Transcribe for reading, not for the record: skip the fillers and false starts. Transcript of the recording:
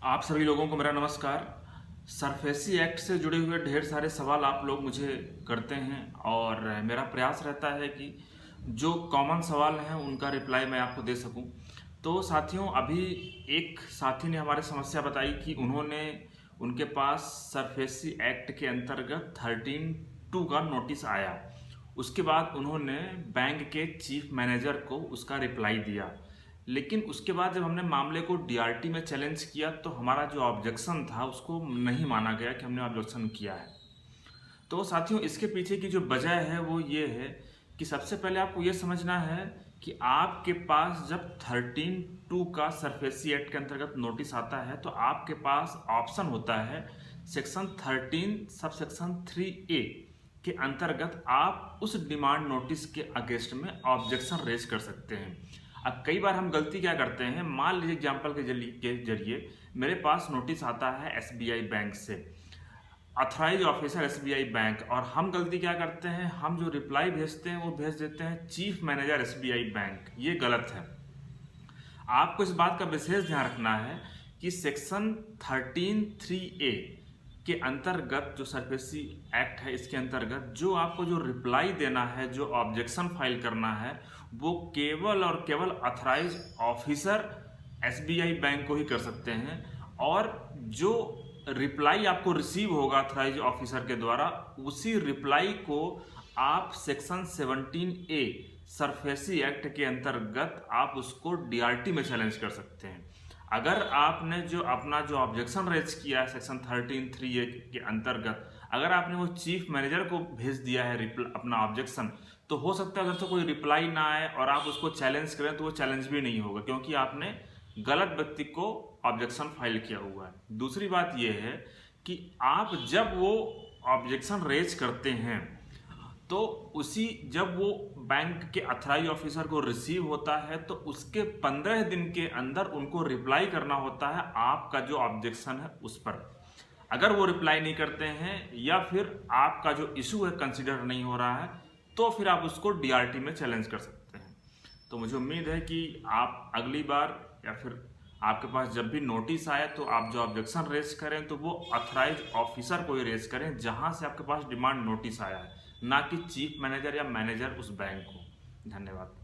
आप सभी लोगों को मेरा नमस्कार। सरफेसी एक्ट से जुड़े हुए ढेर सारे सवाल आप लोग मुझे करते हैं और मेरा प्रयास रहता है कि जो कॉमन सवाल हैं उनका रिप्लाई मैं आपको दे सकूं। तो साथियों, अभी एक साथी ने हमारे समस्या बताई कि उनके पास सरफेसी एक्ट के अंतर्गत 13(2) का नोटिस आया। उसके बाद उन्होंने बैंक के चीफ मैनेजर को उसका रिप्लाई दिया, लेकिन उसके बाद जब हमने मामले को डीआरटी में चैलेंज किया तो हमारा जो ऑब्जेक्शन था उसको नहीं माना गया कि हमने ऑब्जेक्शन किया है। तो साथियों, इसके पीछे की जो वजह है वो ये है कि सबसे पहले आपको ये समझना है कि आपके पास जब 13(2) का सरफेसी एक्ट के अंतर्गत नोटिस आता है तो आपके पास ऑप्शन होता है सेक्शन 13 सब सेक्शन 3A के अंतर्गत आप उस डिमांड नोटिस के अगेंस्ट में ऑब्जेक्शन रेज कर सकते हैं। अब कई बार हम गलती क्या करते हैं, मान लीजिए एग्जाम्पल के जरिए मेरे पास नोटिस आता है एसबीआई बैंक से, अथराइज ऑफिसर एसबीआई बैंक, और हम गलती क्या करते हैं, हम जो रिप्लाई भेजते हैं वो भेज देते हैं चीफ मैनेजर एसबीआई बैंक। ये गलत है। आपको इस बात का विशेष ध्यान रखना है कि सेक्शन 13(3)(a के अंतर्गत जो सरफेसी एक्ट है इसके अंतर्गत जो आपको जो रिप्लाई देना है, जो ऑब्जेक्शन फाइल करना है, वो केवल और केवल अथराइज ऑफिसर एसबीआई बैंक को ही कर सकते हैं। और जो रिप्लाई आपको रिसीव होगा अथराइज ऑफिसर के द्वारा, उसी रिप्लाई को आप सेक्शन 17A सरफेसी एक्ट के अंतर्गत आप उसको डीआरटी में चैलेंज कर सकते हैं। अगर आपने जो अपना जो ऑब्जेक्शन रेज किया है सेक्शन 13(3)(a के अंतर्गत, अगर आपने वो चीफ मैनेजर को भेज दिया है अपना ऑब्जेक्शन, तो हो सकता है अगर तो कोई रिप्लाई ना आए और आप उसको चैलेंज करें तो वो चैलेंज भी नहीं होगा, क्योंकि आपने गलत व्यक्ति को ऑब्जेक्शन फाइल किया हुआ है। दूसरी बात यह है कि आप जब वो ऑब्जेक्शन रेज करते हैं तो जब वो बैंक के अथराइज ऑफिसर को रिसीव होता है तो उसके 15 दिन के अंदर उनको रिप्लाई करना होता है आपका जो ऑब्जेक्शन है उस पर। अगर वो रिप्लाई नहीं करते हैं या फिर आपका जो इशू है कंसिडर नहीं हो रहा है, तो फिर आप उसको डीआरटी में चैलेंज कर सकते हैं। तो मुझे उम्मीद है कि आप अगली बार या फिर आपके पास जब भी नोटिस आए तो आप जो ऑब्जेक्शन रेज करें तो वो अथराइज ऑफिसर को ही रेज करें जहां से आपके पास डिमांड नोटिस आया है, ना कि चीफ मैनेजर या मैनेजर उस बैंक को। धन्यवाद।